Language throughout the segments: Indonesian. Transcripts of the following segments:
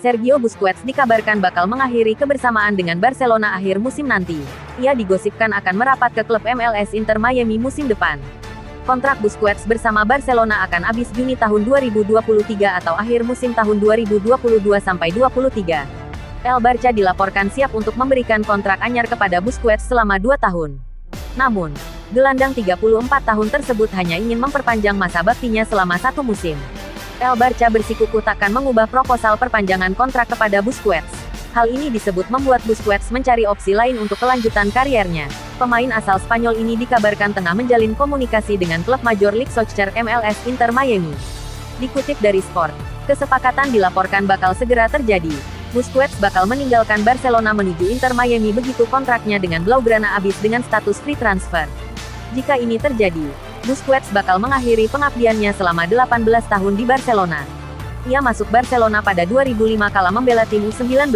Sergio Busquets dikabarkan bakal mengakhiri kebersamaan dengan Barcelona akhir musim nanti. Ia digosipkan akan merapat ke klub MLS Inter Miami musim depan. Kontrak Busquets bersama Barcelona akan habis Juni tahun 2023 atau akhir musim tahun 2022-23. El Barça dilaporkan siap untuk memberikan kontrak anyar kepada Busquets selama 2 tahun. Namun, gelandang 34 tahun tersebut hanya ingin memperpanjang masa baktinya selama 1 musim. El Barça bersikukuh takkan mengubah proposal perpanjangan kontrak kepada Busquets. Hal ini disebut membuat Busquets mencari opsi lain untuk kelanjutan kariernya. Pemain asal Spanyol ini dikabarkan tengah menjalin komunikasi dengan klub Major League Soccer MLS Inter Miami. Dikutip dari Sport, kesepakatan dilaporkan bakal segera terjadi. Busquets bakal meninggalkan Barcelona menuju Inter Miami begitu kontraknya dengan Blaugrana habis dengan status free transfer. Jika ini terjadi, Busquets bakal mengakhiri pengabdiannya selama 18 tahun di Barcelona. Ia masuk Barcelona pada 2005 kala membela tim U19.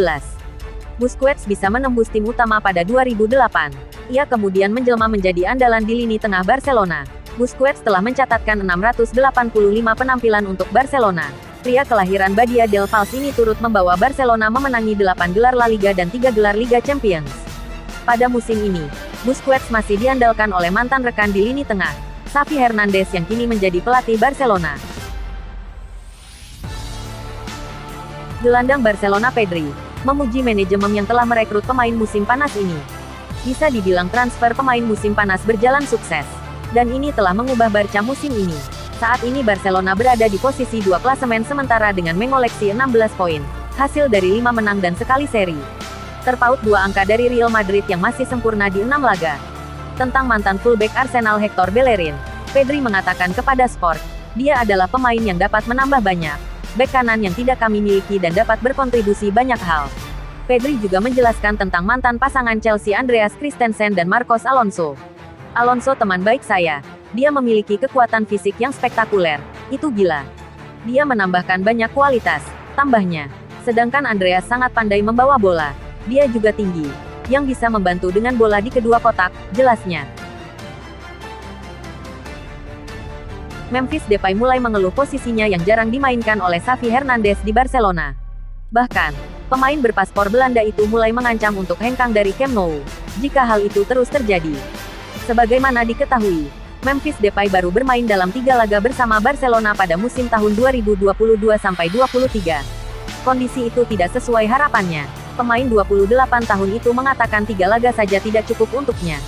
Busquets bisa menembus tim utama pada 2008. Ia kemudian menjelma menjadi andalan di lini tengah Barcelona. Busquets telah mencatatkan 685 penampilan untuk Barcelona. Pria kelahiran Badia del Vals ini turut membawa Barcelona memenangi 8 gelar La Liga dan 3 gelar Liga Champions. Pada musim ini, Busquets masih diandalkan oleh mantan rekan di lini tengah, Xavi Hernandez yang kini menjadi pelatih Barcelona. Gelandang Barcelona Pedri memuji manajemen yang telah merekrut pemain musim panas ini. Bisa dibilang transfer pemain musim panas berjalan sukses. Dan ini telah mengubah Barca musim ini. Saat ini Barcelona berada di posisi 2 klasemen sementara dengan mengoleksi 16 poin, hasil dari 5 menang dan sekali seri. Terpaut 2 angka dari Real Madrid yang masih sempurna di 6 laga. Tentang mantan fullback Arsenal Hector Bellerin, Pedri mengatakan kepada Sport, dia adalah pemain yang dapat menambah banyak. Bek kanan yang tidak kami miliki dan dapat berkontribusi banyak hal. Pedri juga menjelaskan tentang mantan pasangan Chelsea Andreas Christensen dan Marcos Alonso. Alonso teman baik saya. Dia memiliki kekuatan fisik yang spektakuler. Itu gila. Dia menambahkan banyak kualitas, tambahnya. Sedangkan Andreas sangat pandai membawa bola. Dia juga tinggi, yang bisa membantu dengan bola di kedua kotak, jelasnya. Memphis Depay mulai mengeluh posisinya yang jarang dimainkan oleh Xavi Hernandez di Barcelona. Bahkan, pemain berpaspor Belanda itu mulai mengancam untuk hengkang dari Camp Nou, jika hal itu terus terjadi. Sebagaimana diketahui, Memphis Depay baru bermain dalam 3 laga bersama Barcelona pada musim tahun 2022-23. Kondisi itu tidak sesuai harapannya. Pemain 28 tahun itu mengatakan 3 laga saja tidak cukup untuknya.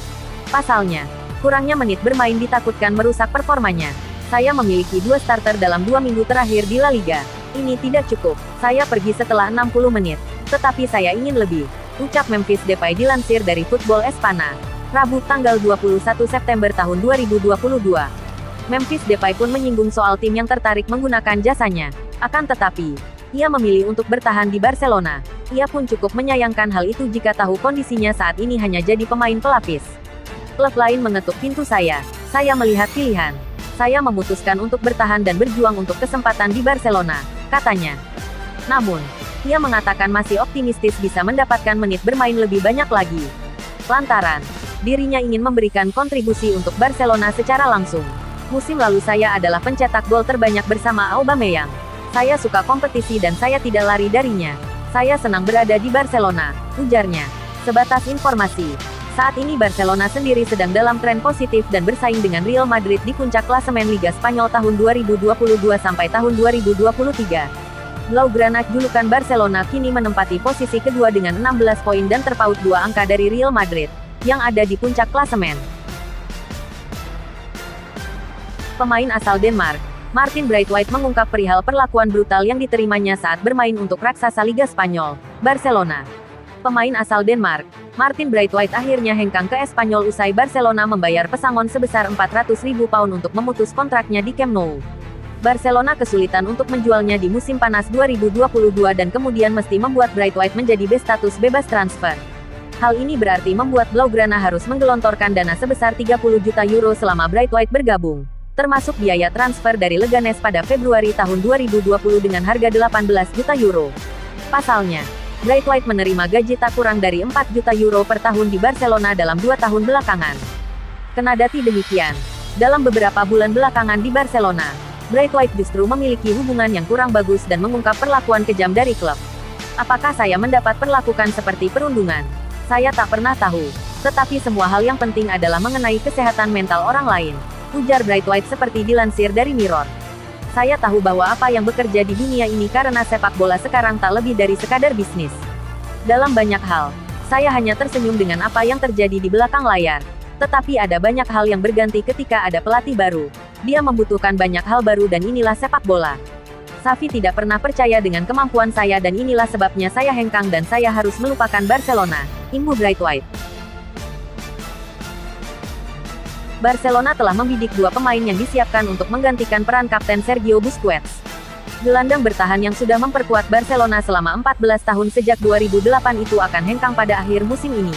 Pasalnya, kurangnya menit bermain ditakutkan merusak performanya. Saya memiliki 2 starter dalam 2 minggu terakhir di La Liga. Ini tidak cukup. Saya pergi setelah 60 menit. Tetapi saya ingin lebih. Ucap Memphis Depay dilansir dari Football Espana. Rabu tanggal 21 September tahun 2022. Memphis Depay pun menyinggung soal tim yang tertarik menggunakan jasanya. Akan tetapi, ia memilih untuk bertahan di Barcelona. Ia pun cukup menyayangkan hal itu jika tahu kondisinya saat ini hanya jadi pemain pelapis. Klub lain mengetuk pintu saya. Saya melihat pilihan. Saya memutuskan untuk bertahan dan berjuang untuk kesempatan di Barcelona, katanya. Namun, ia mengatakan masih optimistis bisa mendapatkan menit bermain lebih banyak lagi. Lantaran, dirinya ingin memberikan kontribusi untuk Barcelona secara langsung. Musim lalu saya adalah pencetak gol terbanyak bersama Aubameyang. Saya suka kompetisi dan saya tidak lari darinya. Saya senang berada di Barcelona, ujarnya. Sebatas informasi. Saat ini Barcelona sendiri sedang dalam tren positif dan bersaing dengan Real Madrid di puncak klasemen Liga Spanyol tahun 2022 sampai tahun 2023. Blaugrana julukan Barcelona kini menempati posisi kedua dengan 16 poin dan terpaut 2 angka dari Real Madrid, yang ada di puncak klasemen. Pemain asal Denmark, Martin Braithwaite mengungkap perihal perlakuan brutal yang diterimanya saat bermain untuk raksasa Liga Spanyol, Barcelona. Pemain asal Denmark, Martin Braithwaite akhirnya hengkang ke Espanyol usai Barcelona membayar pesangon sebesar 400.000 pound untuk memutus kontraknya di Camp Nou. Barcelona kesulitan untuk menjualnya di musim panas 2022 dan kemudian mesti membuat Braithwaite menjadi berstatus bebas transfer. Hal ini berarti membuat Blaugrana harus menggelontorkan dana sebesar 30 juta euro selama Braithwaite bergabung, termasuk biaya transfer dari Leganes pada Februari tahun 2020 dengan harga 18 juta euro. Pasalnya, Braithwaite menerima gaji tak kurang dari 4 juta euro per tahun di Barcelona dalam 2 tahun belakangan. Kendati demikian, dalam beberapa bulan belakangan di Barcelona, Braithwaite justru memiliki hubungan yang kurang bagus dan mengungkap perlakuan kejam dari klub. Apakah saya mendapat perlakukan seperti perundungan? Saya tak pernah tahu. Tetapi semua hal yang penting adalah mengenai kesehatan mental orang lain, ujar Braithwaite seperti dilansir dari Mirror. Saya tahu bahwa apa yang bekerja di dunia ini karena sepak bola sekarang tak lebih dari sekadar bisnis. Dalam banyak hal, saya hanya tersenyum dengan apa yang terjadi di belakang layar. Tetapi ada banyak hal yang berganti ketika ada pelatih baru. Dia membutuhkan banyak hal baru dan inilah sepak bola. Xavi tidak pernah percaya dengan kemampuan saya dan inilah sebabnya saya hengkang dan saya harus melupakan Barcelona, imbu Braithwaite. Barcelona telah membidik dua pemain yang disiapkan untuk menggantikan peran Kapten Sergio Busquets. Gelandang bertahan yang sudah memperkuat Barcelona selama 14 tahun sejak 2008 itu akan hengkang pada akhir musim ini.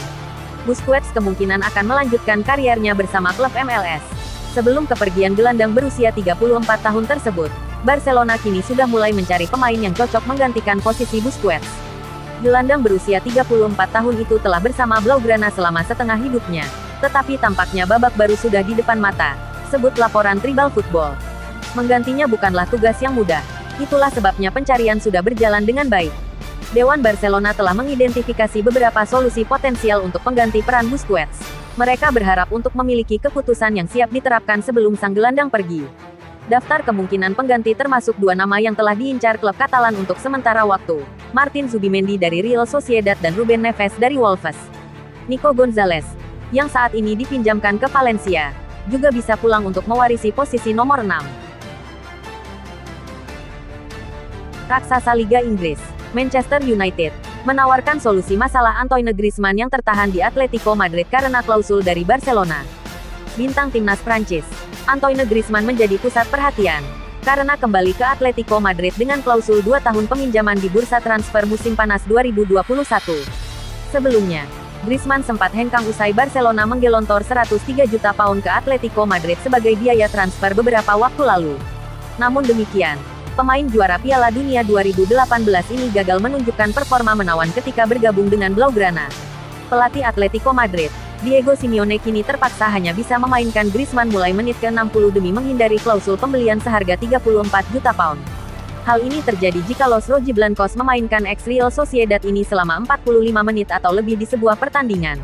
Busquets kemungkinan akan melanjutkan kariernya bersama klub MLS. Sebelum kepergian gelandang berusia 34 tahun tersebut, Barcelona kini sudah mulai mencari pemain yang cocok menggantikan posisi Busquets. Gelandang berusia 34 tahun itu telah bersama Blaugrana selama setengah hidupnya. Tetapi tampaknya babak baru sudah di depan mata, sebut laporan Tribal Football. Menggantinya bukanlah tugas yang mudah. Itulah sebabnya pencarian sudah berjalan dengan baik. Dewan Barcelona telah mengidentifikasi beberapa solusi potensial untuk pengganti peran Busquets. Mereka berharap untuk memiliki keputusan yang siap diterapkan sebelum sang gelandang pergi. Daftar kemungkinan pengganti termasuk dua nama yang telah diincar klub Katalan untuk sementara waktu. Martin Zubimendi dari Real Sociedad dan Ruben Neves dari Wolves. Nico Gonzalez, yang saat ini dipinjamkan ke Valencia, juga bisa pulang untuk mewarisi posisi nomor 6. Raksasa Liga Inggris, Manchester United, menawarkan solusi masalah Antoine Griezmann yang tertahan di Atletico Madrid karena klausul dari Barcelona. Bintang timnas Prancis, Antoine Griezmann menjadi pusat perhatian, karena kembali ke Atletico Madrid dengan klausul 2 tahun peminjaman di bursa transfer musim panas 2021. Sebelumnya, Griezmann sempat hengkang usai Barcelona menggelontor 103 juta pound ke Atletico Madrid sebagai biaya transfer beberapa waktu lalu. Namun demikian, pemain juara Piala Dunia 2018 ini gagal menunjukkan performa menawan ketika bergabung dengan Blaugrana. Pelatih Atletico Madrid, Diego Simeone kini terpaksa hanya bisa memainkan Griezmann mulai menit ke-60 demi menghindari klausul pembelian seharga 34 juta pound. Hal ini terjadi jika Los Rojiblancos memainkan ex-Real Sociedad ini selama 45 menit atau lebih di sebuah pertandingan.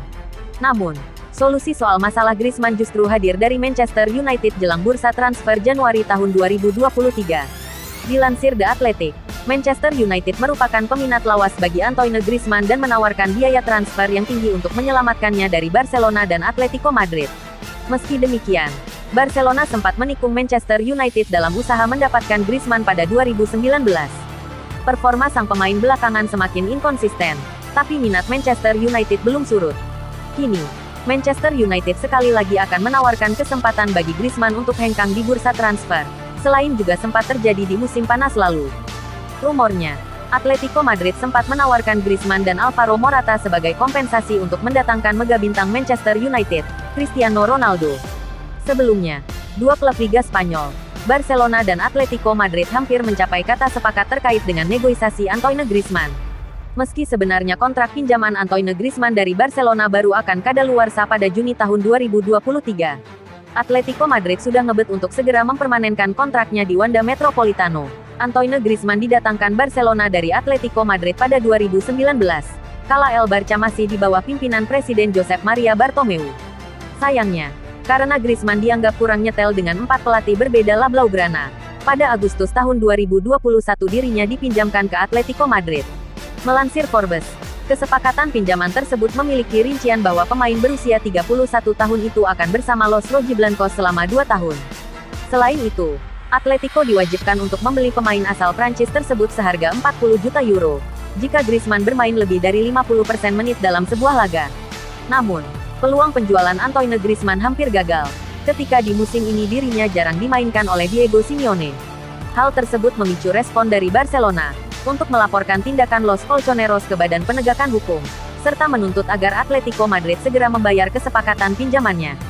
Namun, solusi soal masalah Griezmann justru hadir dari Manchester United jelang bursa transfer Januari tahun 2023. Dilansir The Athletic, Manchester United merupakan peminat lawas bagi Antoine Griezmann dan menawarkan biaya transfer yang tinggi untuk menyelamatkannya dari Barcelona dan Atletico Madrid. Meski demikian, Barcelona sempat menikung Manchester United dalam usaha mendapatkan Griezmann pada 2019. Performa sang pemain belakangan semakin inkonsisten, tapi minat Manchester United belum surut. Kini, Manchester United sekali lagi akan menawarkan kesempatan bagi Griezmann untuk hengkang di bursa transfer, selain juga sempat terjadi di musim panas lalu. Rumornya, Atletico Madrid sempat menawarkan Griezmann dan Alvaro Morata sebagai kompensasi untuk mendatangkan mega bintang Manchester United, Cristiano Ronaldo. Sebelumnya, dua klub Liga Spanyol, Barcelona dan Atletico Madrid hampir mencapai kata sepakat terkait dengan negosiasi Antoine Griezmann. Meski sebenarnya kontrak pinjaman Antoine Griezmann dari Barcelona baru akan kadaluarsa pada Juni tahun 2023. Atletico Madrid sudah ngebet untuk segera mempermanenkan kontraknya di Wanda Metropolitano. Antoine Griezmann didatangkan Barcelona dari Atletico Madrid pada 2019, kala El Barça masih di bawah pimpinan Presiden Josep Maria Bartomeu. Sayangnya, karena Griezmann dianggap kurang nyetel dengan 4 pelatih berbeda La Blaugrana, pada Agustus tahun 2021 dirinya dipinjamkan ke Atletico Madrid. Melansir Forbes, kesepakatan pinjaman tersebut memiliki rincian bahwa pemain berusia 31 tahun itu akan bersama Los Rojiblancos selama 2 tahun. Selain itu, Atletico diwajibkan untuk membeli pemain asal Prancis tersebut seharga 40 juta euro, jika Griezmann bermain lebih dari 50% menit dalam sebuah laga. Namun, peluang penjualan Antoine Griezmann hampir gagal, ketika di musim ini dirinya jarang dimainkan oleh Diego Simeone. Hal tersebut memicu respon dari Barcelona, untuk melaporkan tindakan Los Colchoneros ke Badan Penegakan Hukum, serta menuntut agar Atletico Madrid segera membayar kesepakatan pinjamannya.